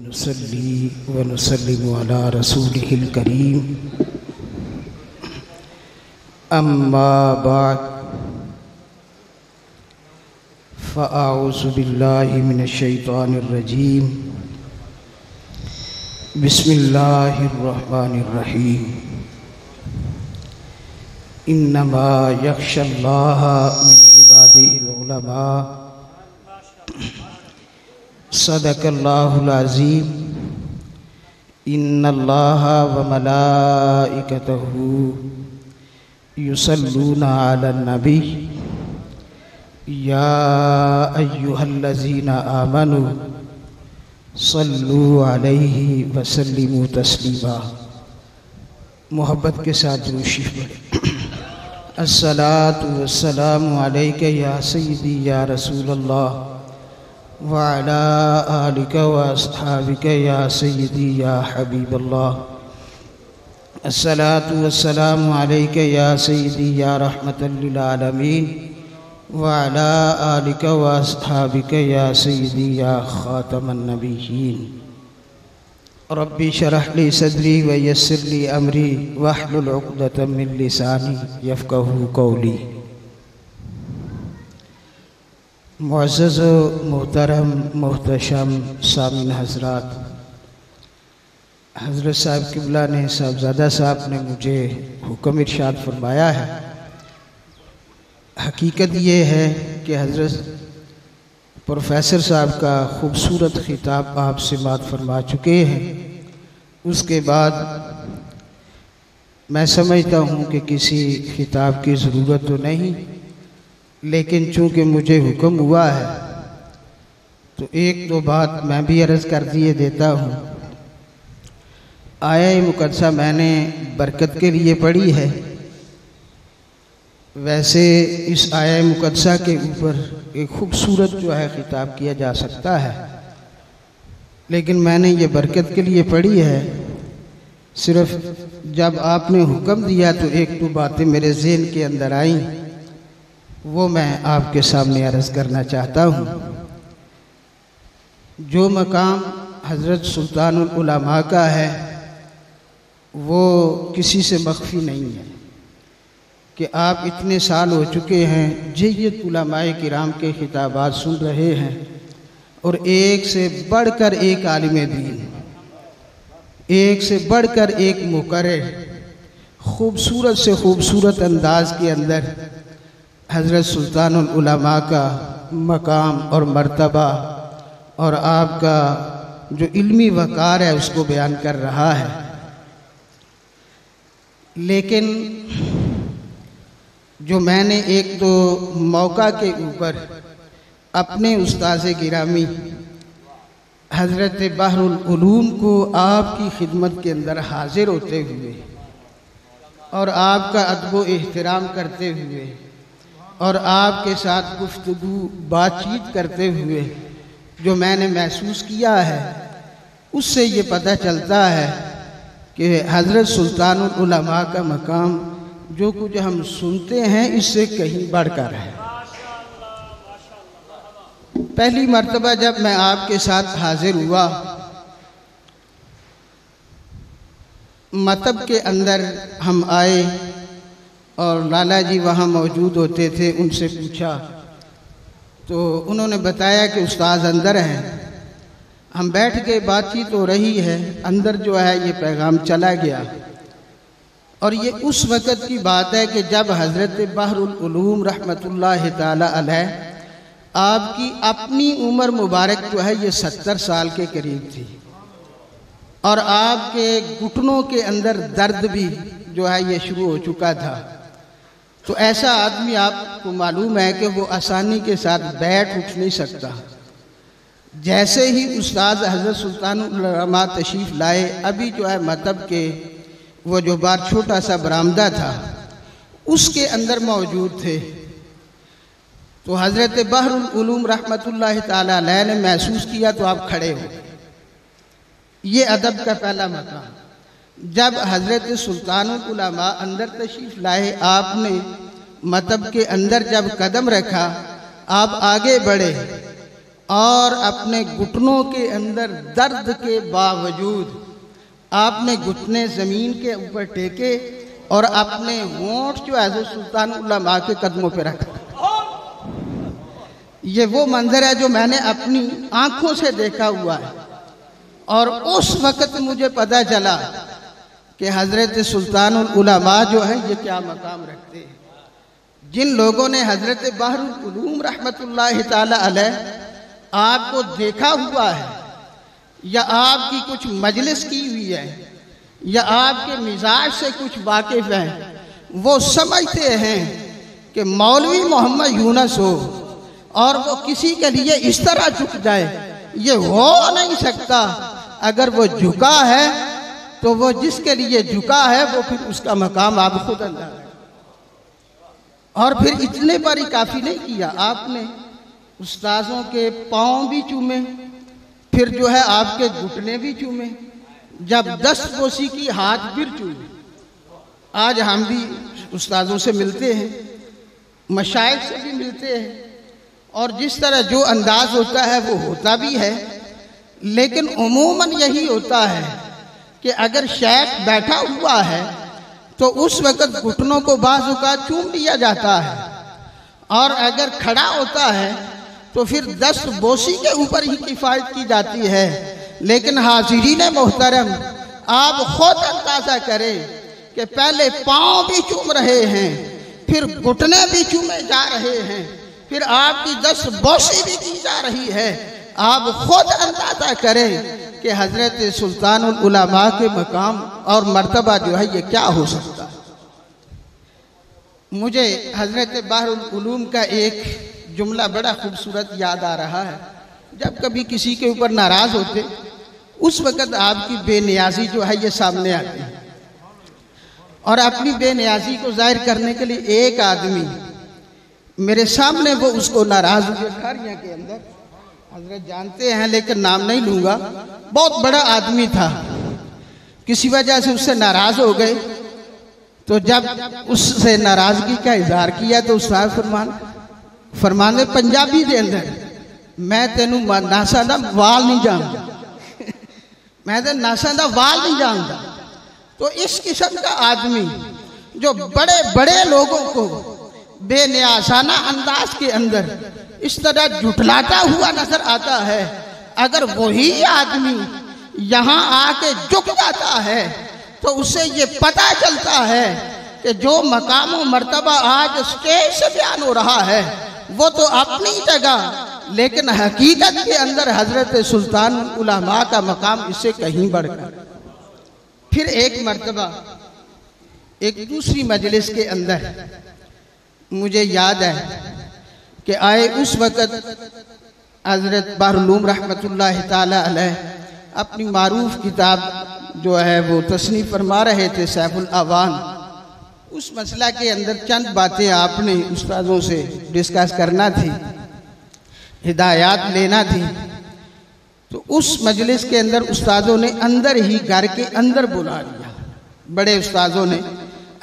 नुसल्ली व नुसल्लिमु अला रसूलिहिल करीम अम्मा बाद फ़अऊज़ु बिल्लाहि मिनश शैतानिर रजीम बिस्मिल्लाहिर रहमानिर रहीम इन्नमा यख्शल्लाह मिन इबादिहिल उलमा सदक़ल्लाहुल अज़ीम इन्नल्लाहा व मलाइकतहू युसल्लूना अलन नबी या अय्युहल्लज़ीना आमनू सल्लू अलैहि व सल्लिमू तस्लीमा। मोहब्बत के साथ दुरूद पढ़ें। अस्सलातु वस्सलामु अलैका या सय्यदी या रसूलल्लाह व अला आलिका व अस्हाबिका या सय्यदी या हबीबल्लाह। अस्सलातु वस्सलामु अलैका या सय्यदी या रहमतल लिल आलमीन व अला आलिका व अस्हाबिका या सय्यदी या खातमन नबिय्यीन। रब्बी शरह ली सदरी व यस्सिर ली अमरी वहलुल उक़दतम मिन लिसानी यफ़क़हू क़ौली। मुअज़्ज़ज़ मोहतरम मोहतशम सामीन हज़रात, हज़रत साहब क़िबला ने साहबज़ादा साहब ने मुझे हुक्म इरशाद फरमाया है। हकीकत ये है कि हज़रत प्रोफेसर साहब का ख़ूबसूरत ख़िताब आप समाअत फरमा चुके हैं। उसके बाद मैं समझता हूँ कि किसी ख़िताब की ज़रूरत तो नहीं, लेकिन चूँकि मुझे हुक्म हुआ है तो एक दो बात मैं भी अर्ज़ कर दिए देता हूँ। आया मुक़द्दसा मैंने बरकत के लिए पढ़ी है। वैसे इस आया मुक़द्दसा के ऊपर एक ख़ूबसूरत जो है ख़िताब किया जा सकता है, लेकिन मैंने ये बरकत के लिए पढ़ी है। सिर्फ़ जब आपने हुक्म दिया तो एक दो बातें मेरे ज़हन के अंदर आईं, वो मैं आपके सामने अर्ज़ करना चाहता हूँ। जो मकाम हज़रत सुल्तानुल उलमा का है वो किसी से मख्फ़ी नहीं है कि आप इतने साल हो चुके हैं जय्यद उलमाए किराम के खिताबात सुन रहे हैं और एक से बढ़कर एक आलिम दीन, एक से बढ़कर एक मुक़र्रिर ख़ूबसूरत से ख़ूबसूरत अंदाज के अंदर हज़रत सुल्तानुल उलमा का मकाम और मर्तबा और आपका जो इल्मी वक़ार है उसको बयान कर रहा है। लेकिन जो मैंने एक दो मौका के ऊपर अपने उस्ताज़ गिरामी हज़रत बहरुल उलूम को आपकी खिदमत के अंदर हाजिर होते हुए और आपका अदब व एहतराम करते हुए और आपके साथ गुफ्तगू बातचीत करते हुए जो मैंने महसूस किया है, उससे ये पता चलता है कि हज़रत सुल्तानुल उलमा का मकाम जो कुछ हम सुनते हैं इससे कहीं बढ़कर है। पहली मर्तबा जब मैं आपके साथ हाजिर हुआ, मतब के अंदर हम आए और लाला जी वहाँ मौजूद होते थे। उनसे पूछा तो उन्होंने बताया कि उस्ताद अंदर हैं। हम बैठ के बातचीत हो रही है, अंदर जो है ये पैगाम चला गया। और ये उस वक़्त की बात है कि जब हज़रत बहरुल उलूम रहमतुल्लाहि ताला अलैह आपकी अपनी उम्र मुबारक जो है ये 70 साल के करीब थी और आपके घुटनों के अंदर दर्द भी जो है ये शुरू हो चुका था। तो ऐसा आदमी आपको मालूम है कि वो आसानी के साथ बैठ उठ नहीं सकता। जैसे ही उस्ताद हज़रत सुल्तानुल उलमा तशरीफ़ लाए, अभी जो है मतब के वो जो बार छोटा सा बरामदा था उसके अंदर मौजूद थे। तो हज़रत बहरुल उलूम रहमतुल्लाहि ताला अलैह ने महसूस किया तो आप खड़े हो। ये अदब का पहला मकाम। जब हज़रत सुल्तानुल उलमा अंदर तशरीफ़ लाए, आपने मतब के अंदर जब कदम रखा, आप आगे बढ़े और अपने घुटनों के अंदर दर्द के बावजूद आपने घुटने ज़मीन के ऊपर टेके और अपने होंठ जो है सुल्तान उलमा के कदमों पे रखा। ये वो मंजर है जो मैंने अपनी आंखों से देखा हुआ है। और उस वक़्त मुझे पता चला कि हज़रत सुल्तानुल उलमा जो है ये क्या मकाम रखते हैं। जिन लोगों ने हज़रत बहरुल उलूम रहमतुल्लाह ताला अलैह आपको देखा हुआ है या आपकी कुछ मजलिस की हुई है या आपके मिजाज से कुछ वाकिफ़ हैं, वो समझते हैं कि मौलवी मोहम्मद यूनुस हो और वो किसी के लिए इस तरह झुक जाए, ये हो नहीं सकता। अगर वो झुका है तो वो जिसके लिए झुका है वो फिर उसका मकाम आप खुद अंदाज़। और फिर इतने पर ही काफ़ी नहीं किया, आपने उस्ताज़ों के पाँव भी चूमे, फिर जो है आपके घुटने भी चूमे, जब 10 बोसी की हाथ फिर चूमे। आज हम भी उस्ताज़ों से मिलते हैं, मशाइख से भी मिलते हैं, और जिस तरह जो अंदाज होता है वो होता भी है। लेकिन उमूमन यही होता है कि अगर शेख बैठा हुआ है तो उस वक़्त घुटनों को बाज़ औक़ात चूम लिया जाता है, और अगर खड़ा होता है तो फिर 10 बोसी के ऊपर ही किफ़ायत की जाती है। लेकिन हाज़िरीन मोहतरम, आप खुद अंदाज़ा करें कि पहले पाँव भी चूम रहे हैं, फिर घुटने भी चूमे जा रहे हैं, फिर आपकी 10 बोसी भी की जा रही है। आप खुद अंदाज़ा करें कि हज़रत सुल्तानुल उलमा के मकाम और मर्तबा जो है ये क्या हो सकता है। मुझे हज़रत बहरुल उलूम का एक जुमला बड़ा खूबसूरत याद आ रहा है। जब कभी किसी के ऊपर नाराज़ होते उस वक़्त आपकी बेनियाजी जो है ये सामने आती है, और अपनी बेनियाजी को जाहिर करने के लिए एक आदमी मेरे सामने वो उसको नाराज़ हुए। खारिया के अंदर हजरत जानते हैं लेकिन नाम नहीं लूँगा, बहुत बड़ा आदमी था, किसी वजह से उससे नाराज़ हो गए। तो जब उससे नाराज़गी का इजहार किया तो उस्ताद फरमाने पंजाबी के अंदर, मैं तेनू नासा दा वाल नहीं जानता, मैं तो नासा दा वाल नहीं जानता। तो इस किस्म का आदमी जो बड़े बड़े लोगों को बेनियासाना अंदाज के अंदर इस तरह झुठलाता हुआ नजर आता है, अगर वही आदमी यहाँ आके झुक जाता है तो उससे ये पता चलता है कि जो मकाम व मर्तबा आज स्टेज से बयान हो रहा है वो तो अपनी जगह, लेकिन हकीकत के अंदर हजरत सुल्तान उलमा का मकाम इससे कहीं बढ़कर। फिर एक मर्तबा एक दूसरी मजलिस के अंदर मुझे याद है कि आए उस वक़्त हजरत बहरुल उलूम रहमतुल्लाह ताला अलैह अपनी मारूफ किताब जो है वो तस्नीफ़ फरमा रहे थे सैफुल अवान। उस मसला के अंदर चंद बातें आपने उस्तादों से डिस्कस करना थी, हिदायत लेना थी। तो उस मजलिस के अंदर उस्तादों ने अंदर ही घर के अंदर बुला लिया। बड़े उस्तादों ने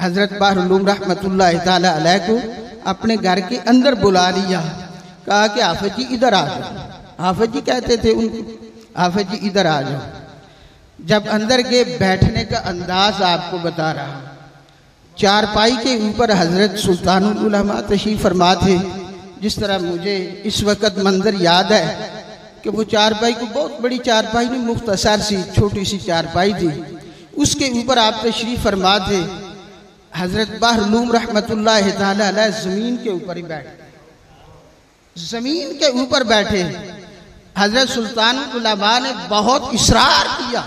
हजरत बहरुल उलूम रहमतुल्लाह ताला अलैह को अपने घर के अंदर बुला लिया, कहा कि हाफिज जी इधर आ जाओ। हाफिज जी कहते थे उनको, हाफिज जी इधर आ जाओ। जब अंदर के बैठने का अंदाज आपको बता रहा, चारपाई के ऊपर हजरत सुल्तानुल उलमा तशरीफ़ फरमा थे। जिस तरह मुझे इस वक़्त मंजर याद है कि वो चारपाई को, बहुत बड़ी चारपाई नहीं, मुख्तसर सी छोटी सी चारपाई थी, उसके ऊपर आप तशरीफ़ फरमा थे। हजरत बहरुल उलूम रहमतुल्लाह ताला अलैह ज़मीन के ऊपर ही बैठे, ज़मीन के ऊपर बैठे। हजरत सुल्तानुल उलमा ने बहुत इसरार किया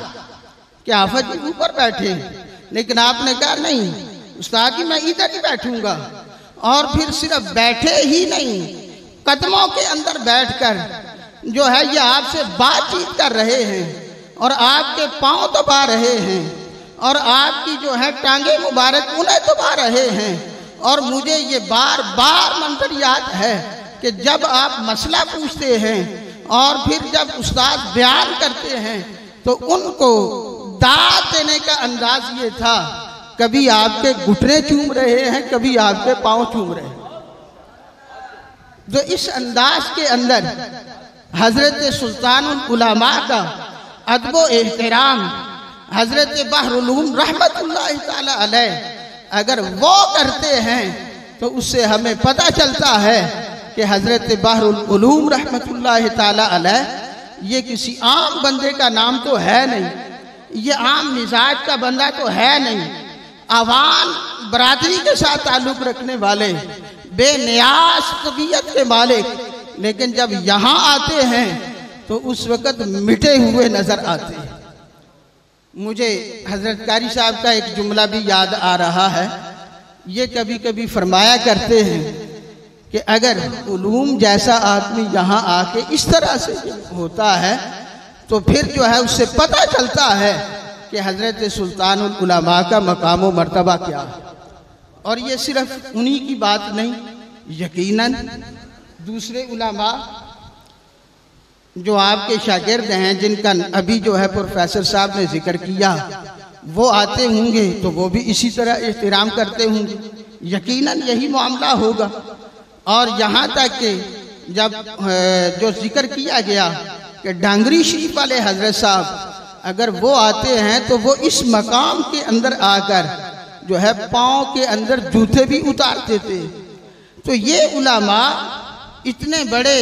कि हाफिज जी ऊपर बैठे, लेकिन आपने कहा नहीं उस्ताद जी मैं इधर ही बैठूंगा। और फिर सिर्फ बैठे ही नहीं, कदमों के अंदर बैठकर जो है ये आपसे बातचीत कर रहे हैं और आपके पांव दबा रहे हैं और आपकी जो है टांगे मुबारक उन्हें दबा रहे हैं। और मुझे ये बार बार मंजर याद है कि जब आप मसला पूछते हैं और फिर जब उस्ताद बयान करते हैं तो उनको दाद देने का अंदाज ये था, कभी आपके घुटने चूम रहे हैं, कभी आपके पांव चूम रहे हैं। जो इस अंदाज के अंदर हज़रत सुल्तानुल उलमा का अदब एहतराम हज़रत बहरुल उलूम रहमतुल्लाहि ताला अलैह अगर वो करते हैं तो उससे हमें पता चलता है कि हज़रत बहरुल उलूम रहमतुल्लाहि ताला अलैह ये किसी आम बंदे का नाम तो है नहीं, ये आम मिजाज का बंदा तो है नहीं, आवाम बरादरी के साथ ताल्लुक़ रखने वाले बेनियाज तबीयत के मालिक, लेकिन जब यहाँ आते हैं तो उस वक़्त मिटे हुए नज़र आते हैं। मुझे हज़रत कारी साहब का एक जुमला भी याद आ रहा है। ये कभी कभी फरमाया करते हैं कि अगर उलूम जैसा आदमी यहाँ आके इस तरह से होता है तो फिर जो है उससे पता चलता है कि हज़रत सुल्तानुल उलमा का मकाम व मर्तबा क्या है। और ये सिर्फ उन्हीं की बात नहीं, यकीनन दूसरे उलमा जो आपके शागिर्द हैं, जिनका अभी जो है प्रोफेसर साहब ने जिक्र किया, वो आते होंगे तो वो भी इसी तरह एहतराम करते होंगे, यकीनन यही मामला होगा। और यहाँ तक कि जब जो जिक्र किया गया कि डांगरी शरीफ वाले हजरत साहब अगर वो आते हैं तो वो इस मकाम के अंदर आकर जो है पाँव के अंदर जूते भी उतारते थे। तो ये उलमा इतने बड़े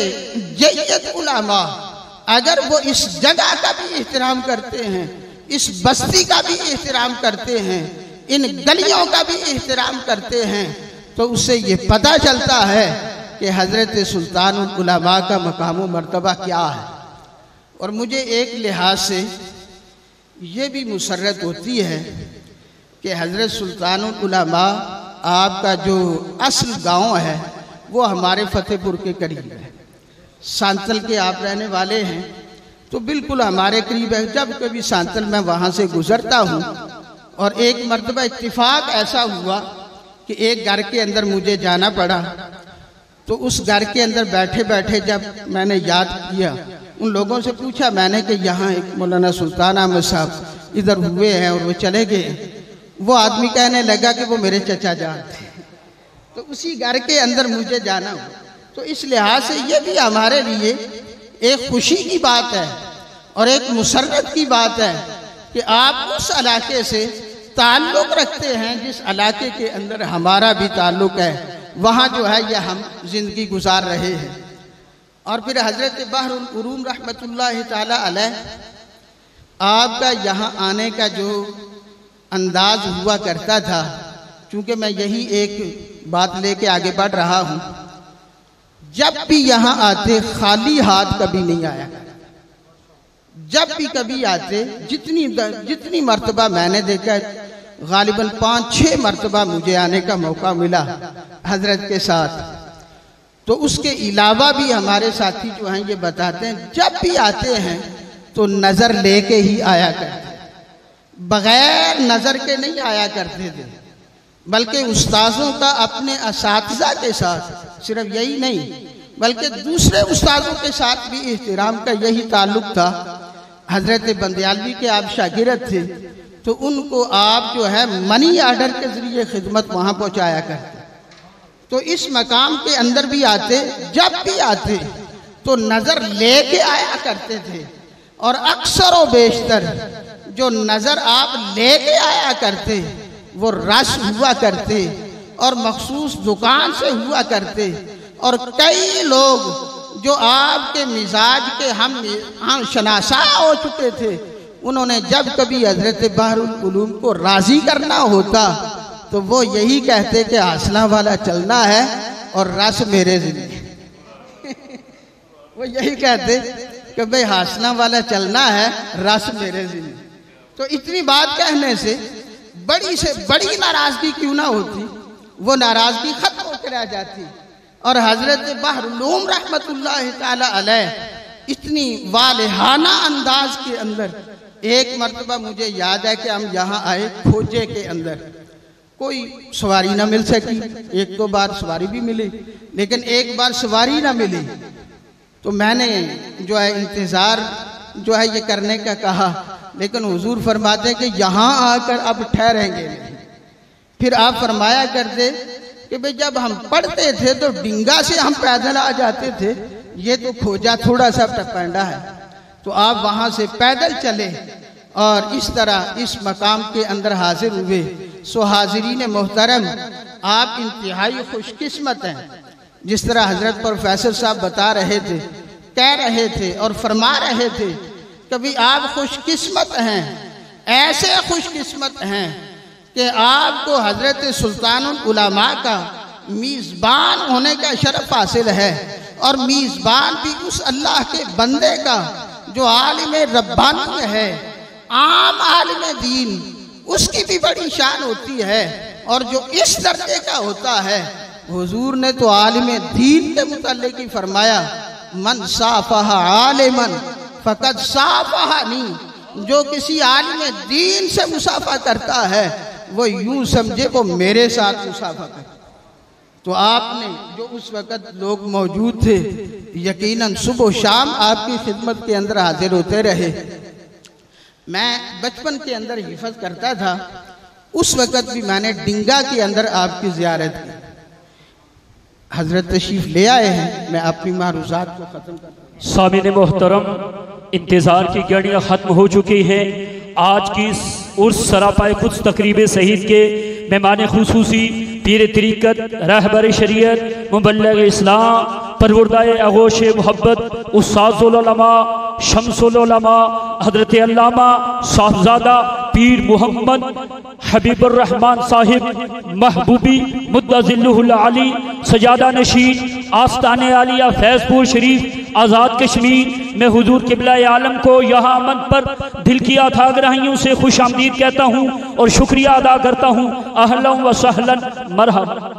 जय्यत उलमा अगर वो इस जगह का भी एहतराम करते हैं, इस बस्ती का भी एहतराम करते हैं, इन गलियों का भी एहतराम करते हैं, तो उससे ये पता चलता है कि हज़रत सुल्तानुल उलमा का मकाम व मर्तबा क्या है। और मुझे एक लिहाज से ये भी मुसर्रत होती है कि हज़रत सुल्तानुल उलमा आपका जो असल गांव है वो हमारे फतेहपुर के करीब है। सांतल के आप रहने वाले हैं तो बिल्कुल हमारे करीब है। जब कभी सांतल में वहाँ से गुज़रता हूँ और एक मर्तबा इत्तिफाक ऐसा हुआ कि एक घर के अंदर मुझे जाना पड़ा, तो उस घर के अंदर बैठे बैठे जब मैंने याद किया, उन लोगों से पूछा मैंने कि यहाँ एक मौलाना सुल्तान अहमद साहब इधर हुए हैं और वो चले गए। वो आदमी कहने लगा कि वो मेरे चचा जान थे। तो उसी घर के अंदर मुझे जाना हुआ। तो इस लिहाज से ये भी हमारे लिए एक खुशी की बात है और एक मुसर्रत की बात है कि आप उस इलाके से ताल्लुक़ रखते हैं जिस इलाके के अंदर हमारा भी ताल्लुक़ है, वहाँ जो है यह हम ज़िंदगी गुजार रहे हैं। और फिर हज़रत बहरुल उलूम रहमतुल्लाहि ताला अलैह आपका यहाँ आने का जो अंदाज हुआ करता था, चूँकि मैं यही एक बात लेके आगे बढ़ रहा हूँ, जब भी यहाँ आते खाली हाथ कभी नहीं आया। जब भी कभी आते, जितनी मर्तबा मैंने देखा, गालिबन 5-6 मर्तबा मुझे आने का मौका मिला हजरत के साथ। तो उसके अलावा भी हमारे साथी जो हैं ये बताते हैं जब भी आते हैं तो नज़र लेके ही आया करते, बग़ैर नज़र के नहीं आया करते थे, बल्कि उस्ताज़ों का अपने असातिज़ा के साथ सिर्फ यही नहीं बल्कि दूसरे उस्ताज़ों के साथ भी एहतराम का यही ताल्लुक़ था। हज़रत बंदियालवी के आप शागिर्द थे तो उनको आप जो है मनी आर्डर के ज़रिए खिदमत वहाँ पहुँचाया करते। तो इस मकाम के अंदर भी आते, जब भी आते तो नज़र लेके आया करते थे। और अक्सर व बेशतर जो नज़र आप लेके आया करते वो रस हुआ करते और मखसूस दुकान से हुआ करते। और कई लोग जो आपके मिजाज के हम शनासा हो चुके थे, उन्होंने जब कभी हज़रत बहरुल उलूम को राज़ी करना होता तो वो यही कहते कि हासना वाला चलना है और रस मेरे ज़िंदगी वो यही कहते कि भाई हासना वाला चलना है, रस मेरे ज़िंदगी। तो इतनी बात कहने से बड़ी नाराज़गी क्यों ना होती, वो नाराज़गी ख़त्म होकर रह जाती। और हज़रत बहरुल उलूम रहमतुल्लाहि ताला अलैह इतनी वालिहाना अंदाज के अंदर, एक मर्तबा मुझे याद है कि हम यहाँ आए खोजे के अंदर, कोई सवारी ना मिल सकी। 1-2 बार सवारी भी मिली, लेकिन एक बार सवारी ना मिली तो मैंने जो है इंतज़ार जो है ये करने का कहा, लेकिन हुजूर फरमाते कि यहाँ आकर अब ठहरेंगे नहीं। फिर आप फरमाया करते कि भाई जब हम पढ़ते थे तो डिंगा से हम पैदल आ जाते थे, ये तो खोजा थोड़ा सा टपांडा है, तो आप वहाँ से पैदल चले और इस तरह इस मकाम के अंदर हाजिर हुए। सो हाजिरीन मोहतरम, आप इंतहाई खुशकिस्मत हैं। जिस तरह हजरत प्रोफेसर साहब बता रहे थे, कह रहे थे और फरमा रहे थे, कभी आप खुशकिस्मत हैं, ऐसे खुशकिस्मत हैं कि आपको हजरत सुल्तानुल उलमा का मीज़बान होने का शरफ हासिल है। और मीज़बान भी उस अल्लाह के बंदे का जो आलिम रब्बानी है, आम आलिम दीन, उसकी भी बड़ी शान होती है। और जो इस दर्जे का होता है, हुजूर ने तो आलिम दीन के मुताल्लिक़ ही फरमाया, मन साफ़ह आलिमन फ़क़द साफ़हनी। जो किसी आलिम दीन से मुसाफा करता है, वो यूं समझे वो मेरे साथ मुसाफा करता। तो आपने जो उस वक़्त लोग मौजूद थे, यकीनन सुबह शाम आपकी खिदमत के अंदर हाजिर होते रहे। मैं बचपन के अंदर हिफज करता था, उस वक़्त भी मैंने डिंगा के अंदर आपकी ज़ियारत की। हजरत तशरीफ ले आए हैं, मैं अपनी मारूज़ात को ख़त्म कर। सामिन मोहतरम, इंतज़ार की घड़ियाँ ख़त्म हो चुकी हैं। आज की उर्स सरापाए कुछ तकरीब शहीद के मेहमान खुसूसी पीर तरीक़त, रहबर शरीयत, मुबल्लिग़ इस्लाम, परवरदाए आगोश मोहब्बत, उस्ताज़ुल उलमा, शम्सुल उलमा, हज़रत अल्लामा साहबज़ादा पीर मोहम्मद हबीबुर रहमान साहिब महबूबी मुद्दज़िल्लुहुल अली सजादा नशीन आस्ताने आलिया फैज़पुर शरीफ आज़ाद कश्मीर में हुजूर क़िबला आलम को यहाँ अमन पर दिल की आथाग्रहियों से खुश आमदीद कहता हूँ और शुक्रिया अदा करता हूँ। अहलन व सहलन मरहबा।